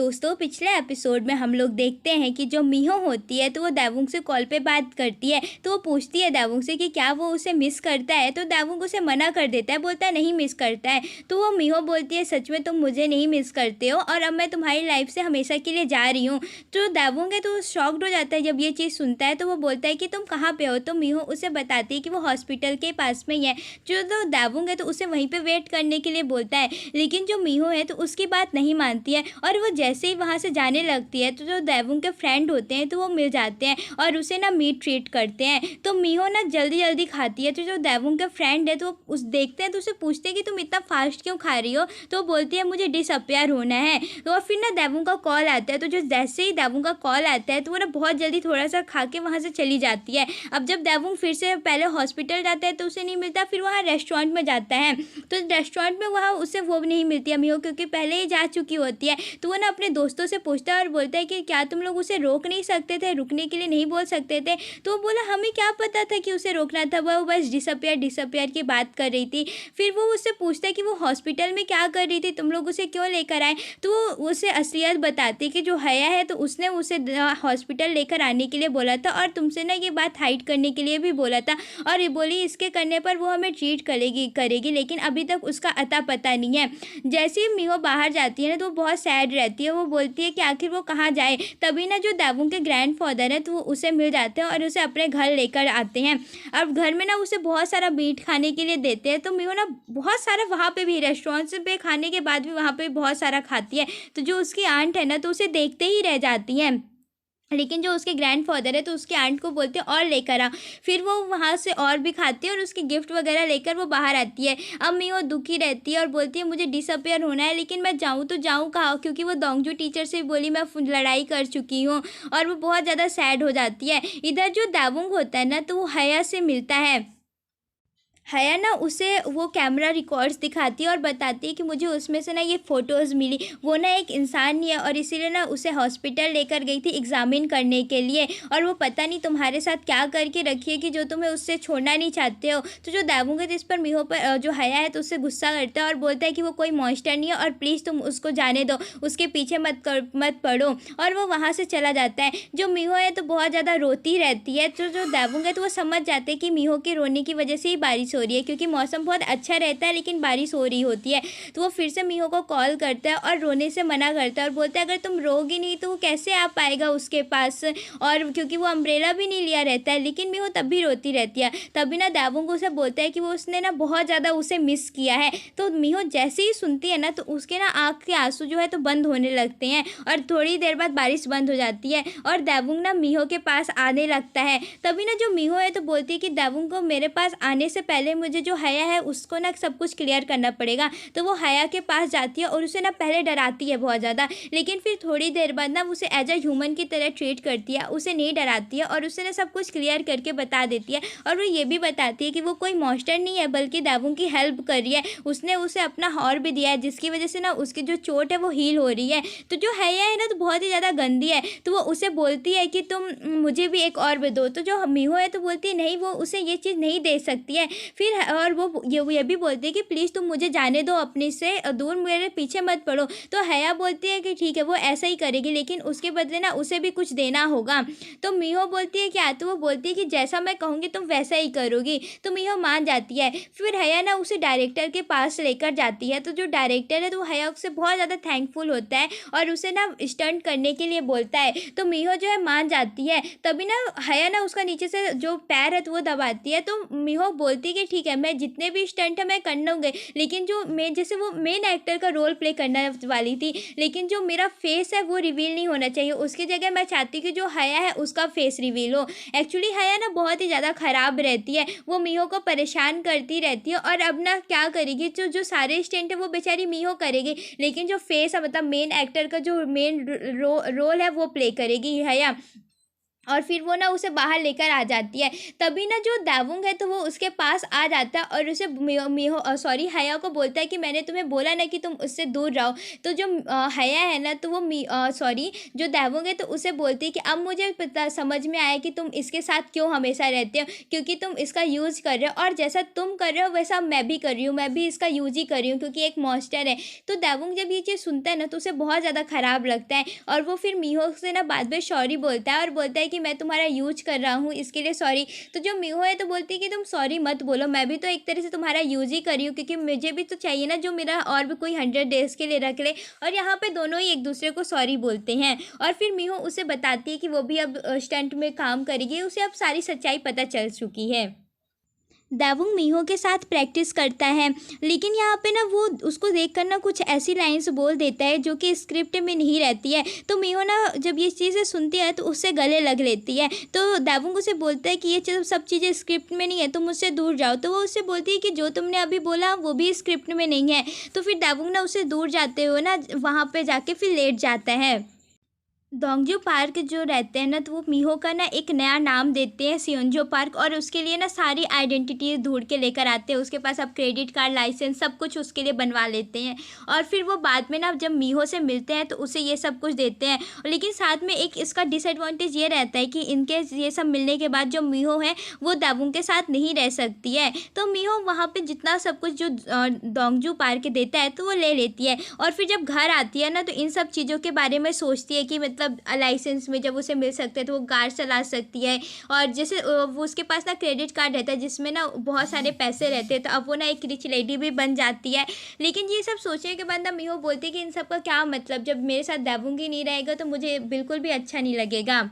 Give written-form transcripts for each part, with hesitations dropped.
दोस्तों, पिछले एपिसोड में हम लोग देखते हैं कि जो मीहो होती है तो वो देवुंग से कॉल पे बात करती है। तो वो पूछती है देवुंग से कि क्या वो उसे मिस करता है। तो देवुंग उसे मना कर देता है, बोलता है नहीं मिस करता है। तो वो मीहो बोलती है सच में तुम मुझे नहीं मिस करते हो और अब मैं तुम्हारी लाइफ से हमेशा के लिए जा रही हूँ। तो देवुंग है तो शॉक्ड हो जाता है जब ये चीज़ सुनता है। तो वो बोलता है कि तुम कहाँ पे हो। तो मीहो उसे बताती है कि वो हॉस्पिटल के पास में ही है। जो तो देवुंग है तो उसे वहीं पे वेट करने के लिए बोलता है, लेकिन जो मीहो है तो उसकी बात नहीं मानती है और वो जैसे ही वहाँ से जाने लगती है तो जो देवुंग के फ्रेंड होते हैं तो वो मिल जाते हैं और उसे ना मीट ट्रीट करते हैं। तो मीहो ना जल्दी जल्दी खाती है। तो जो देवुंग के फ्रेंड है तो उस देखते हैं तो उसे पूछते हैं कि तुम इतना फास्ट क्यों खा रही हो। तो वो बोलती है मुझे डिसअपियर होना है। तो और फिर ना देवुंग का कॉल आता है। तो जो जैसे ही देवुंग का कॉल आता है तो वो ना बहुत जल्दी थोड़ा सा खा के वहाँ से चली जाती है। अब जब देवुंग फिर से पहले हॉस्पिटल जाता है तो उसे नहीं मिलता, फिर वहाँ रेस्टोरेंट में जाता है। तो रेस्टोरेंट में वहाँ उसे वो नहीं मिलती है मीहो, क्योंकि पहले ही जा चुकी होती है। तो वो ना अपने दोस्तों से पूछता है और बोलता है कि क्या तुम लोग उसे रोक नहीं सकते थे, रुकने के लिए नहीं बोल सकते थे। तो वो बोला हमें क्या पता था कि उसे रोकना था, वो बस डिसअपियर की बात कर रही थी। फिर वो उससे पूछता है कि वो हॉस्पिटल में क्या कर रही थी, तुम लोग उसे क्यों लेकर आए। तो वो उसे असलियत बताती कि जो हया है तो उसने उसे हॉस्पिटल लेकर आने के लिए बोला था और तुमसे ना ये बात हाइड करने के लिए भी बोला था और ये बोली इसके करने पर वो हमें ट्रीट करेगी, लेकिन अभी तक उसका अता पता नहीं है। जैसे ही मीहो बाहर जाती है ना तो वो बहुत सैड रहती है। वो बोलती है कि आखिर वो कहाँ जाए। तभी ना जो देवुंग के ग्रैंडफादर हैं तो वो उसे मिल जाते हैं और उसे अपने घर लेकर आते हैं। अब घर में ना उसे बहुत सारा मीट खाने के लिए देते हैं। तो मीहो ना बहुत सारा वहाँ पे भी रेस्टोरेंट पे खाने के बाद भी वहाँ पे बहुत सारा खाती है। तो जो उसकी आंट है ना तो उसे देखते ही रह जाती हैं, लेकिन जो उसके ग्रैंडफादर है तो उसके आंट को बोलते हैं और लेकर आ। फिर वो वहाँ से और भी खाती है और उसके गिफ्ट वगैरह लेकर वो बाहर आती है। अब मीहो दुखी रहती है और बोलती है मुझे डिसअपियर होना है, लेकिन मैं जाऊँ तो जाऊँ कहाँ, क्योंकि वो दोंगजू टीचर से बोली मैं लड़ाई कर चुकी हूँ और वो बहुत ज़्यादा सैड हो जाती है। इधर जो देवुंग होता है ना तो वो हया से मिलता है। हया ना उसे वो कैमरा रिकॉर्ड्स दिखाती है और बताती है कि मुझे उसमें से ना ये फ़ोटोज़ मिली, वो ना एक इंसान ही है और इसीलिए ना उसे हॉस्पिटल लेकर गई थी एग्ज़ामिन करने के लिए और वो पता नहीं तुम्हारे साथ क्या करके रखी है कि जो तुम्हें उससे छोड़ना नहीं चाहते हो। तो जो देवुंग है तो इस पर मीहो पर जो हया है तो उससे गुस्सा करता है और बोलता है कि वो कोई मॉन्स्टर नहीं है और प्लीज़ तुम उसको जाने दो, उसके पीछे मत पड़ो। और वो वहाँ से चला जाता है। जो मीहो है तो बहुत ज़्यादा रोती रहती है। तो जो देवुंग है तो वो समझ जाते हैं कि मीहो के रोने की वजह से ही बारिश हो रही है, क्योंकि मौसम बहुत अच्छा रहता है लेकिन बारिश हो रही होती है। तो वो फिर से मीहो को कॉल करता है और रोने से मना करता है और बोलता है अगर तुम रोगी नहीं तो वो कैसे आ पाएगा उसके पास, और क्योंकि वो अम्ब्रेला भी नहीं लिया रहता है। लेकिन मीहो तब भी रोती रहती है। तभी ना देवुंग उसे बोलता है कि वो उसने ना बहुत ज़्यादा उसे मिस किया है। तो मीहो जैसे ही सुनती है ना तो उसके ना आँख के आंसू जो है तो बंद होने लगते हैं और थोड़ी देर बाद बारिश बंद हो जाती है और देवुंग ना मीहो के पास आने लगता है। तभी ना जो मीहो है तो बोलती है कि देवुंग को मेरे पास आने से पहले मुझे जो हया है उसको ना सब कुछ क्लियर करना पड़ेगा। तो वो हया के पास जाती है और उसे ना पहले डराती है बहुत ज़्यादा, लेकिन फिर थोड़ी देर बाद ना उसे एज अ ह्यूमन की तरह ट्रीट करती है, उसे नहीं डराती है और उसे ना सब कुछ क्लियर करके बता देती है। और वो ये भी बताती है कि वो कोई मॉन्स्टर नहीं है बल्कि देवुंग की हेल्प कर रही है। उसने उसे अपना हॉर भी दिया है जिसकी वजह से ना उसकी जो चोट है वो हील हो रही है। तो जो हया है ना तो बहुत ही ज़्यादा गंदी है। तो वो उसे बोलती है कि तुम मुझे भी एक और भी दो। तो जो मीहो है तो बोलती है नहीं, वो उसे ये चीज़ नहीं दे सकती है। फिर और वो ये भी बोलती है कि प्लीज़ तुम मुझे जाने दो अपने से दूर, मेरे पीछे मत पड़ो। तो हया बोलती है कि ठीक है वो ऐसा ही करेगी, लेकिन उसके बदले ना उसे भी कुछ देना होगा। तो मीहो बोलती है क्या, तो वो बोलती है कि जैसा मैं कहूँगी तुम वैसा ही करोगी। तो मीहो मान जाती है। फिर हया ना उसे डायरेक्टर के पास लेकर जाती है। तो जो डायरेक्टर है तो वो हया से बहुत ज़्यादा थैंकफुल होता है और उसे ना स्टंट करने के लिए बोलता है। तो मीहो जो है मान जाती है। तभी ना हया ना उसका नीचे से जो पैर है तो वो दबाती है। तो मीहो बोलती है कि ठीक है मैं जितने भी स्टंट है मैं कर लूँगी, लेकिन जो मैं जैसे वो मेन एक्टर का रोल प्ले करने वाली थी, लेकिन जो मेरा फेस है वो रिवील नहीं होना चाहिए, उसकी जगह मैं चाहती कि जो हया है उसका फेस रिवील हो। एक्चुअली हया ना बहुत ही ज़्यादा ख़राब रहती है, वो मीहो को परेशान करती रहती है और अब ना क्या करेगी, जो जो सारे स्टंट है वो बेचारी मीहो करेगी, लेकिन जो फेस है मतलब मेन एक्टर का जो मेन रोल है वो प्ले करेगी हया। और फिर वो ना उसे बाहर लेकर आ जाती है। तभी ना जो दावुंग है तो वो उसके पास आ जाता है और उसे सॉरी हया को बोलता है कि मैंने तुम्हें बोला ना कि तुम उससे दूर रहो। तो जो हया है ना तो वो सॉरी जो दावुंग है तो उसे बोलती है कि अब मुझे पता समझ में आया कि तुम इसके साथ क्यों हमेशा रहते हो, क्योंकि तुम इसका यूज़ कर रहे हो और जैसा तुम कर रहे हो वैसा मैं भी कर रही हूँ, मैं भी इसका यूज़ ही कर रही हूँ क्योंकि एक मॉन्स्टर है। तो दावुंग जब ये चीज़ सुनता है ना तो उसे बहुत ज़्यादा ख़राब लगता है और वो फिर मीहो से ना बाद में सॉरी बोलता है और बोलता है कि मैं तुम्हारा यूज़ कर रहा हूँ इसके लिए सॉरी। तो जो मीहो है तो बोलती है कि तुम सॉरी मत बोलो, मैं भी तो एक तरह से तुम्हारा यूज़ ही कर रही हूँ क्योंकि मुझे भी तो चाहिए ना जो मेरा और भी कोई 100 डेज़ के लिए रख ले। और यहाँ पे दोनों ही एक दूसरे को सॉरी बोलते हैं और फिर मीहो उसे बताती है कि वो भी अब स्टंट में काम करेगी, उसे अब सारी सच्चाई पता चल चुकी है। दावुंग मीहो के साथ प्रैक्टिस करता है, लेकिन यहाँ पे ना वो उसको देखकर ना कुछ ऐसी लाइन्स बोल देता है जो कि स्क्रिप्ट में नहीं रहती है। तो मीहो ना जब ये चीज़ें सुनती है तो उससे गले लग लेती है। तो दावुंग उसे बोलता है कि ये सब चीज़ें स्क्रिप्ट में नहीं है, तुम मुझसे दूर जाओ। तो वो उससे बोलती है कि जो तुमने अभी बोला वो भी स्क्रिप्ट में नहीं है। तो फिर दावुंग ना उससे दूर जाते हुए ना वहाँ पे जाके फिर लेट जाता है। दोंगजू पार्क जो रहते हैं ना तो वो मीहो का ना एक नया नाम देते हैं सियोंजो पार्क, और उसके लिए ना सारी आइडेंटिटी ढूंढ के लेकर आते हैं। उसके पास अब क्रेडिट कार्ड, लाइसेंस सब कुछ उसके लिए बनवा लेते हैं और फिर वो बाद में ना जब मीहो से मिलते हैं तो उसे ये सब कुछ देते हैं। लेकिन साथ में एक इसका डिसएडवांटेज ये रहता है कि इनके ये सब मिलने के बाद जो मीहो है वो दावुंग के साथ नहीं रह सकती है। तो मीहो वहाँ पे जितना सब कुछ जो दोंगजू पार्क देता है तो वो ले लेती है और फिर जब घर आती है ना तो इन सब चीज़ों के बारे में सोचती है कि मतलब लाइसेंस में जब उसे मिल सकते हैं तो वो कार चला सकती है। और जैसे वो उसके पास ना क्रेडिट कार्ड रहता है जिसमें ना बहुत सारे पैसे रहते हैं, तो अब वो ना एक रिच लेडी भी बन जाती है। लेकिन ये सब सोचने के बाद ना मीहो बोलती है कि इन सब का क्या मतलब, जब मेरे साथ दावुंग ही नहीं रहेगा तो मुझे बिल्कुल भी अच्छा नहीं लगेगा।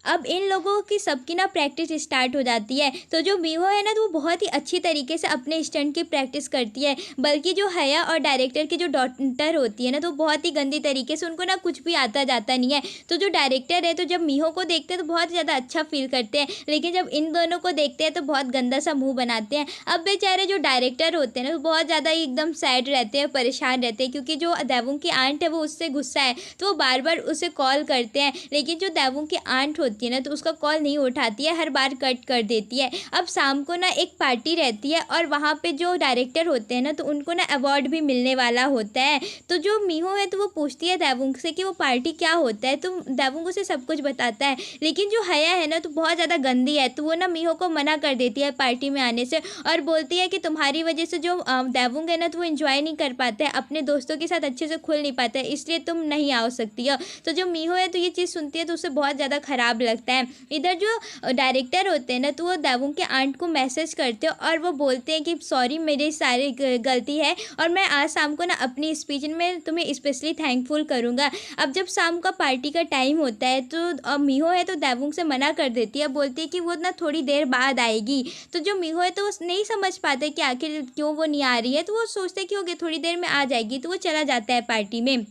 अब इन लोगों की सबकी ना प्रैक्टिस स्टार्ट हो जाती है। तो जो मीहो है ना तो वो बहुत ही अच्छी तरीके से अपने स्टंट की प्रैक्टिस करती है, बल्कि जो हया और डायरेक्टर की जो डॉटर होती है ना तो बहुत ही गंदी तरीके से, उनको ना कुछ भी आता जाता नहीं है। तो जो डायरेक्टर है तो जब मीहो को देखते हैं तो बहुत ज़्यादा अच्छा फील करते हैं, लेकिन जब इन दोनों को देखते हैं तो बहुत गंदा सा मुँह बनाते हैं। अब बेचारे जो डायरेक्टर होते हैं ना तो बहुत ज़्यादा ही एकदम सैड रहते हैं, परेशान रहते हैं, क्योंकि जो दावुंग की आंट है वो उससे गुस्सा है तो वो बार बार उसे कॉल करते हैं। लेकिन जो दावुंग की आंट होती है ना तो उसका कॉल नहीं उठाती है, हर बार कट कर देती है। अब शाम को ना एक पार्टी रहती है और वहाँ पे जो डायरेक्टर होते हैं ना तो उनको ना अवार्ड भी मिलने वाला होता है। तो जो मीहो है तो वो पूछती है दावुंग से कि वो पार्टी क्या होता है, तो दावुंग उसे सब कुछ बताता है। लेकिन जो हया है ना तो बहुत ज़्यादा गंदी है, तो वो ना मीहो को मना कर देती है पार्टी में आने से और बोलती है कि तुम्हारी वजह से जो दावुंग है ना तो वो इन्जॉय नहीं कर पाते हैं, अपने दोस्तों के साथ अच्छे से खुल नहीं पाते हैं, इसलिए तुम नहीं आ सकती हो। तो जो मीहो है तो ये चीज़ सुनती है तो उसे बहुत ज़्यादा ख़राब लगता है। इधर जो डायरेक्टर होते हैं ना तो वो दावुंग के आंट को मैसेज करते हैं और वो बोलते हैं कि सॉरी मेरी सारी गलती है और मैं आज शाम को ना अपनी स्पीच में तुम्हें स्पेशली थैंकफुल करूँगा। अब जब शाम का पार्टी का टाइम होता है तो मीहो है तो दावुंग से मना कर देती है, बोलती है कि वो ना थोड़ी देर बाद आएगी। तो जो मीहो है तो वो नहीं समझ पाता कि आखिर क्यों वो नहीं आ रही है, तो वो सोचते कि ओके थोड़ी देर में आ जाएगी, तो वो चला जाता है पार्टी में।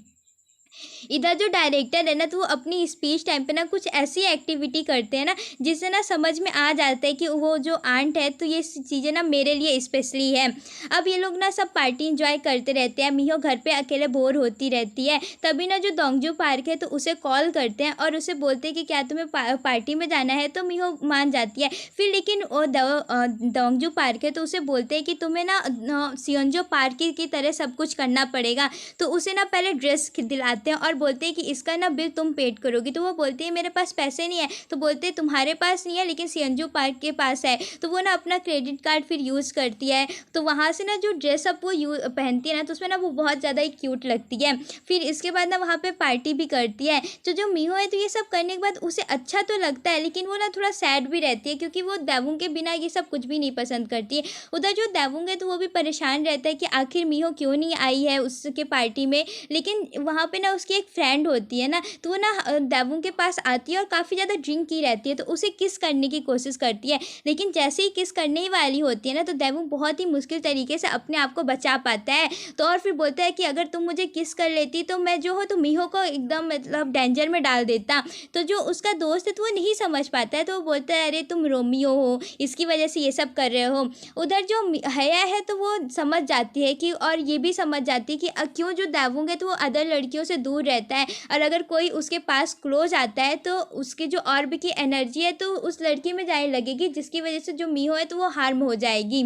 इधर जो डायरेक्टर है ना तो वो अपनी स्पीच टाइम पे ना कुछ ऐसी एक्टिविटी करते हैं ना जिससे ना समझ में आ जाता है कि वो जो आंट है तो ये चीज़ें ना मेरे लिए स्पेशली है। अब ये लोग ना सब पार्टी इंजॉय करते रहते हैं, मीहो घर पे अकेले बोर होती रहती है। तभी ना जो दोंगजू पार्क है तो उसे कॉल करते हैं और उसे बोलते हैं कि क्या तुम्हें पार्टी में जाना है, तो मीहो मान जाती है। फिर लेकिन वो दोंगजू पार्क है तो उसे बोलते हैं कि तुम्हें ना सियोंजो पार्क की तरह सब कुछ करना पड़ेगा। तो उसे ना पहले ड्रेस दिलाते हैं और बोलते हैं कि इसका ना बिल तुम पेड करोगी। तो वो बोलती है मेरे पास पैसे नहीं है, तो बोलते हैं तुम्हारे पास नहीं है लेकिन सियोंजो पार्क के पास है। तो वो ना अपना क्रेडिट कार्ड फिर यूज़ करती है, तो वहाँ से ना जो ड्रेसअप वो पहनती है ना तो उसमें ना वो बहुत ज़्यादा ही क्यूट लगती है। फिर इसके बाद ना वहाँ पे पार्टी भी करती है। जो मीहो है तो ये सब करने के बाद उसे अच्छा तो लगता है, लेकिन वो ना थोड़ा सैड भी रहती है क्योंकि वो दावुंग के बिना ये सब कुछ भी नहीं पसंद करती है। उधर जो दावुंग है तो वो भी परेशान रहता है कि आखिर मीहो क्यों नहीं आई है उसके पार्टी में। लेकिन वहाँ पे ना उसकी एक फ्रेंड होती है ना तो वो ना दावुंग के पास आती है और काफ़ी ज़्यादा ड्रिंक की रहती है, तो उसे किस करने की कोशिश करती है। लेकिन जैसे ही किस करने ही वाली होती है ना तो दावुंग बहुत ही मुश्किल तरीके से अपने आप को बचा पाता है। तो और फिर बोलता है कि अगर तुम मुझे किस कर लेती तो मैं जो हो तो मीहो को एकदम मतलब डेंजर में डाल देता। तो जो उसका दोस्त है तो वो नहीं समझ पाता है, तो वो बोलता है अरे तुम रोमियो हो, इसकी वजह से ये सब कर रहे हो। उधर जो हया है तो वो समझ जाती है कि, और ये भी समझ जाती है कि क्यों जो दावुंग है तो वो अदर लड़कियों से उससे दूर रहता है, और अगर कोई उसके पास क्लोज आता है तो उसकी जो ऑर्ब की एनर्जी है तो उस लड़की में जाने लगेगी, जिसकी वजह से जो मीहो है तो वो हार्म हो जाएगी।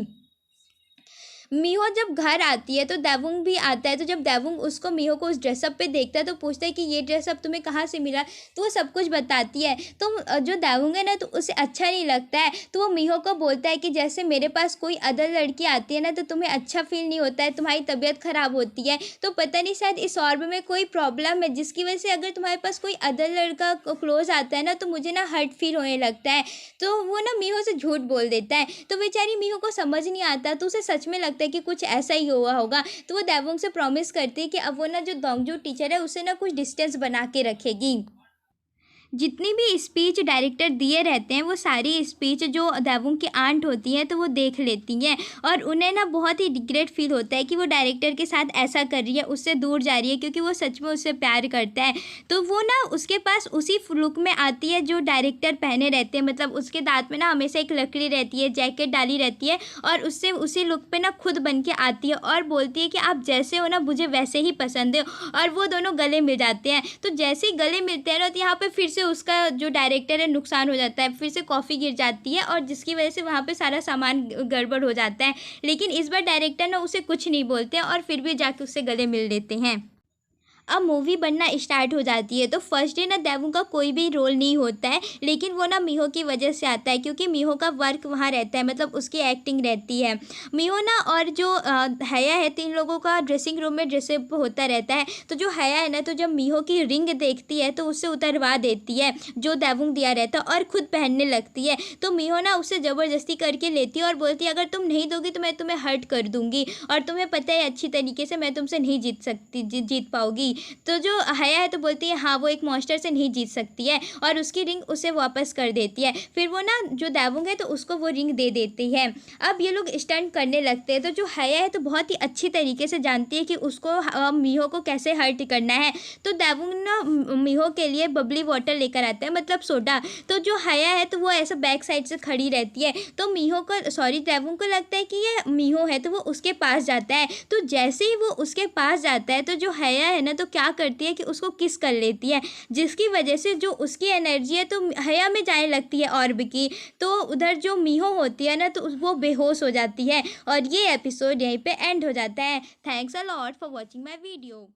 मीहो जब घर आती है तो देवुंग भी आता है, तो जब देवुंग उसको मीहो को उस ड्रेसअप पे देखता है तो पूछता है कि ये ड्रेसअप तुम्हें कहाँ से मिला, तो वो सब कुछ बताती है। तो जो देवुंग है ना तो उसे अच्छा नहीं लगता है, तो वो मीहो को बोलता है कि जैसे मेरे पास कोई अदर लड़की आती है ना तो तुम्हें अच्छा फील नहीं होता है, तुम्हारी तबीयत ख़राब होती है, तो पता नहीं शायद इस ऑर्ब में कोई प्रॉब्लम है जिसकी वजह से अगर तुम्हारे पास कोई अदर लड़का क्लोज आता है ना तो मुझे ना हर्ट फील होने लगता है। तो वो ना मीहो से झूठ बोल देता है, तो बेचारी मीहो को समझ नहीं आता, तो उसे सच में लगता है कि कुछ ऐसा ही हुआ होगा। तो वो देवुंग से प्रॉमिस करती है कि अब वो ना जो दोंगजू टीचर है उससे ना कुछ डिस्टेंस बना के रखेगी। जितनी भी स्पीच डायरेक्टर दिए रहते हैं वो सारी स्पीच जो देवुंग की आंट होती हैं तो वो देख लेती हैं, और उन्हें ना बहुत ही रिग्रेट फील होता है कि वो डायरेक्टर के साथ ऐसा कर रही है, उससे दूर जा रही है, क्योंकि वो सच में उससे प्यार करता है। तो वो ना उसके पास उसी लुक में आती है जो डायरेक्टर पहने रहते हैं, मतलब उसके दांत में ना हमेशा एक लकड़ी रहती है, जैकेट डाली रहती है, और उससे उसी लुक पे ना खुद बन के आती है और बोलती है कि आप जैसे हो ना मुझे वैसे ही पसंद है, और वो दोनों गले मिल जाते हैं। तो जैसे ही गले मिलते हैं ना तो यहाँ पे फिर से उसका जो डायरेक्टर है नुकसान हो जाता है, फिर से कॉफ़ी गिर जाती है और जिसकी वजह से वहाँ पे सारा सामान गड़बड़ हो जाता है। लेकिन इस बार डायरेक्टर ना उसे कुछ नहीं बोलते हैं और फिर भी जाके उससे गले मिल लेते हैं। अब मूवी बनना स्टार्ट हो जाती है, तो फर्स्ट डे ना देवुंग का कोई भी रोल नहीं होता है, लेकिन वो ना मीहो की वजह से आता है, क्योंकि मीहो का वर्क वहाँ रहता है, मतलब उसकी एक्टिंग रहती है। मीहो ना और जो हया है, तीन लोगों का ड्रेसिंग रूम में ड्रेसअप होता रहता है। तो जो हया है ना तो जब मीहो की रिंग देखती है तो उससे उतरवा देती है जो देवुंग दिया रहता है और खुद पहनने लगती है। तो मीहो ना उससे ज़बरदस्ती करके लेती है और बोलती है अगर तुम नहीं दोगी तो मैं तुम्हें हर्ट कर दूंगी, और तुम्हें पता है अच्छी तरीके से मैं तुमसे नहीं जीत पाऊगी। तो जो हया है तो बोलती है हाँ वो एक मॉन्स्टर से नहीं जीत सकती है, और उसकी रिंग उसे वापस कर देती है। फिर वो ना जो देवुंग है तो उसको वो रिंग दे देती है। अब ये लोग स्टंट करने लगते हैं, तो जो हया है तो बहुत ही अच्छी तरीके से जानती है कि उसको मीहो को कैसे हर्ट करना है। तो देवुंग ना मीहो के लिए बबली वाटर लेकर आता है, मतलब सोडा। तो जो हया है तो वो ऐसा बैक साइड से खड़ी रहती है, तो मीहो को देवुंग को लगता है कि ये मीहो है, तो वो उसके पास जाता है। तो जैसे ही वो उसके पास जाता है तो जो हया है ना तो क्या करती है कि उसको किस कर लेती है, जिसकी वजह से जो उसकी एनर्जी है तो हया में जाने लगती है ऑर्ब की। तो उधर जो मीहो होती है ना तो वो बेहोश हो जाती है, और ये एपिसोड यहीं पे एंड हो जाता है। Thanks a lot for watching my video.